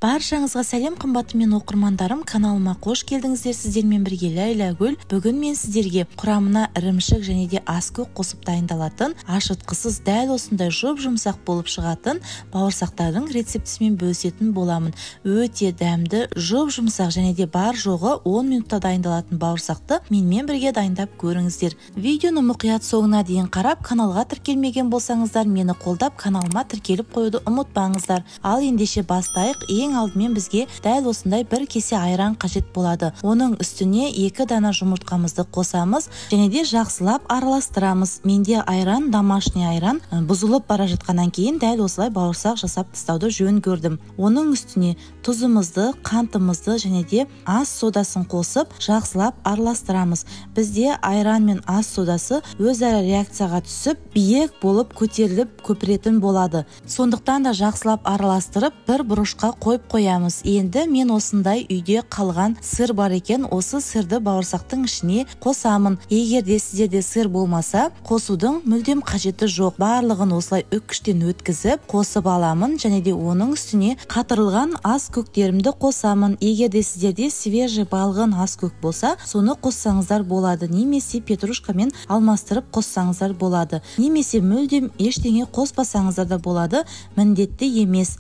Баршаңызға сәлем қымбатты мен оқырмандарым, каналыма қош келдіңіздер. Сіздермен бірге Ләйләгүл. Бүгін мен сіздерге құрамына ірімшік және де аскөк қосып дайындалатын, ашытқысыз дәл осындай жұп-жұмсақ болып шығатын бауырсақтардың рецептісімен бөлісетін боламын. Өте дәмді, жұп-жұмсақ және де бар жоғы 10 минутта дайындалатын бауырсақты менімен бірге дайындап көріңіздер. Видеоны мұқият соңына дейін қарап, каналға тіркелмеген болсаңыздар, мені қолдап каналыма тіркеліп қоюды ұмытпаңыздар. Ал ендеше бастайық. Ең алдымен бізге дәл осындай бір кесе айран қажет болады. Оның үстіне 2 дана жұмыртқамызды қосамыз және де жақсылап араластырамыз. Менде айран, домашний айран бұзылып бара жатқаннан кейін дәл осылай бауырсақ жасап тастауды жөн көрдім. Оның үстіне тұзымызды, қантымызды және де ас содасын қосып жақсылап араластырамыз. Бізде айран мен ас содасы өзара реакцияға түсіп, биік болып көтеріліп көпіретін болады. Сондықтан да жақсылап араластырып бір бұрышқа қойып қоямыз. Енді мен осындай үйде қалған сыр бар екен, осы сырды бауырсақтың ішіне қосамын. Егер де сіздерде сыр болмаса, қосудың мүлдем қажеті жоқ. Барлығын осылай үккіштен өткізіп қосып аламын және де оның үстіне қатырылған ас көктерімді қосамын. Егер де сіздерде свежий балғын ас көк болса, соны қоссаңыздар болады. Немесе петрушкамен алмастырып қоссаңыздар болады. Немесе мүлдем ештеңе қоспасаңыздар да болады, міндетті емес.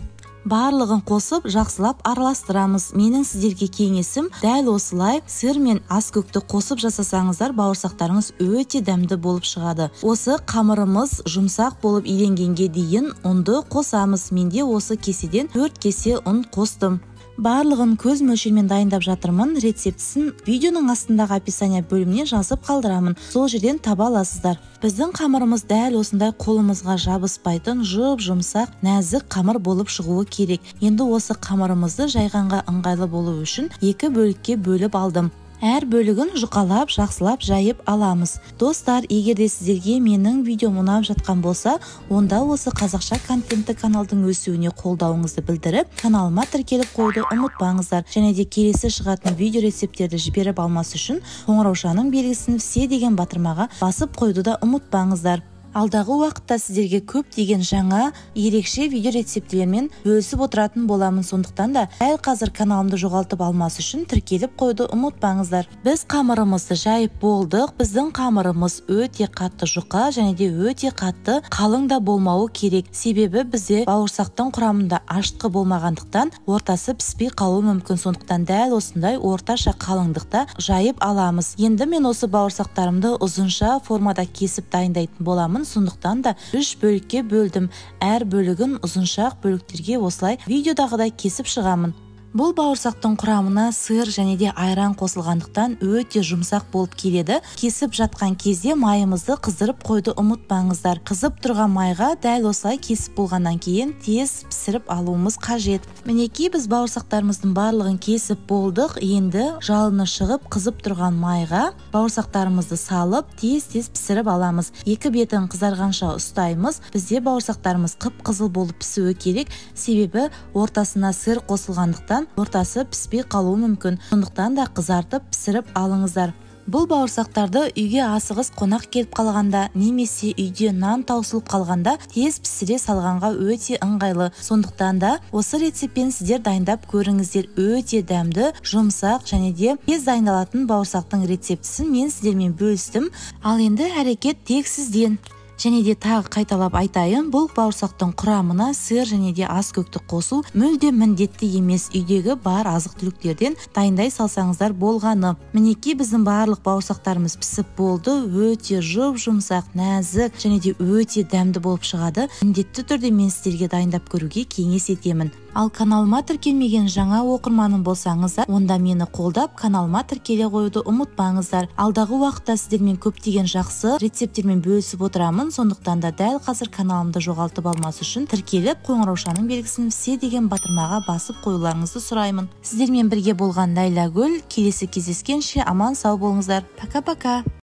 Барлығын қосып жақсылап араластырамыз. Менің сіздерге кеңесім, дәл осылай сыр мен ас көкті қосып жасасаңыздар, бауырсақтарыңыз өте дәмді болып шығады. Осы қамырымыз жұмсақ болып иленгенге дейін ұнды қосамыз. Менде осы кеседен 4 кесе ұн қостым. Барлығын көз мөлшермен дайындап жатырмын. Рецептісін видеоның астындағы описание бөліміне жазып қалдырамын. Сол жерден таба аласыздар. Біздің қамырымыз дәл осындай қолымызға жабыспайтын жұп-жұмсақ, нәзік қамыр болып шығуы керек. Енді осы қамырымызды жайғанға ыңғайлы болу үшін 2 бөлікке бөліп алдым. Әр бөлігін жұқалап, жақсылап жайып аламыз. Достар, егер де сіздерге менің видеом ұнап жатқан болса, онда осы қазақша контентті каналдың өсуіне қолдауыңызды білдіріп, каналыма тіркеліп қоюды ұмытпаңыздар. Және де келесі шығатын видео рецепттерді жіберіп алмас үшін қоңыраушаның белгісін все деген батырмаға басып қоюды да ұмытпаңыздар. Алдағы уақытта сіздерге көптеген жаңа, ерекше видео рецепттермен бөлісіп отыратын боламын. Сондықтан да дәл қазір каналымды жоғалтып алмас үшін тіркеліп қойды ұмытпаңыздар. Біз қамырымызды жайып болдық. Біздің қамырымыз өте қатты жұқа және де өте қатты қалың да болмауы керек. Себебі бізде бауырсақтың құрамында ашытқы болмағандықтан ортасы піспей қалуы мүмкін. Сондықтан дәл осындай орташа қалыңдықта жайып аламыз. Енді мен осы бауырсақтарымды ұзынша формада кесіп дайындайтын боламын. Сондықтан да 3 бөлікке бөлдім. Әр бөлігін ұзыншақ бөліктерге осылай видеодағыдай кесіп шығамын. Бұл бауырсақтың құрамына сыр және де айран қосылғандықтан өте жұмсақ болып келеді. Кесіп жатқан кезде майымызды қыздырып қойды ұмытпаңыздар. Қызып тұрған майға дәл осылай кесіп болғаннан кейін тез пісіріп алуымыз қажет. Мінекей, біз бауырсақтарымыздың барлығын кесіп болдық. Енді жалыны шығып қызып тұрған майға бауырсақтарымызды салып тез-тез пісіріп аламыз. 2 бетін қызарғанша ұстаймыз. Бізде бауырсақтарымыз қып-қызыл болып пісуі керек. Себебі ортасына сыр қосылғандықтан ортасы піспей қалуы мүмкін. Сондықтан да қызартып пісіріп алыңыздар. Бұл бауырсақтарды үйге асығыс қонақ келіп қалғанда, немесе үйде нан таусылып қалғанда тез пісіре салғанға өте ыңғайлы. Сондықтан да осы рецептпен сіздер дайындап көріңіздер. Өте дәмді, жұмсақ және де тез дайындалатын бауырсақтың рецептісін мен сіздермен бөлістім. Ал енді әрекет тек сізден. Және де тағы қайталап айтайын, бұл бауырсақтың құрамына сыр және де ас көкті қосу мүлдем міндетті емес. Үйдегі бар азық-түліктерден дайындай салсаңыздар болғаны. Мінекей, біздің барлық бауырсақтарымыз пісіп болды. Өте жұп-жұмсақ, нәзік және де өте дәмді болып шығады. Міндетті түрде мен сіздерге дайындап көруге кеңес етемін. Ал каналыма тіркелмеген жаңа оқырманым болсаңыздар, онда мені қолдап каналыма тіркеле қоюды ұмытпаңыздар. Алдағы уақытта сіздермен көптеген жақсы рецепттермен бөлісіп отырамын. Сондықтан да дәл қазір каналымды жоғалтып алмас үшін тіркеліп қоңыраушаның белгісін все деген батырмаға басып қоюларыңызды сұраймын. Сіздермен бірге болған Ләйләгүл. Келесі кездескенше аман сау болыңыздар. Пока-пока.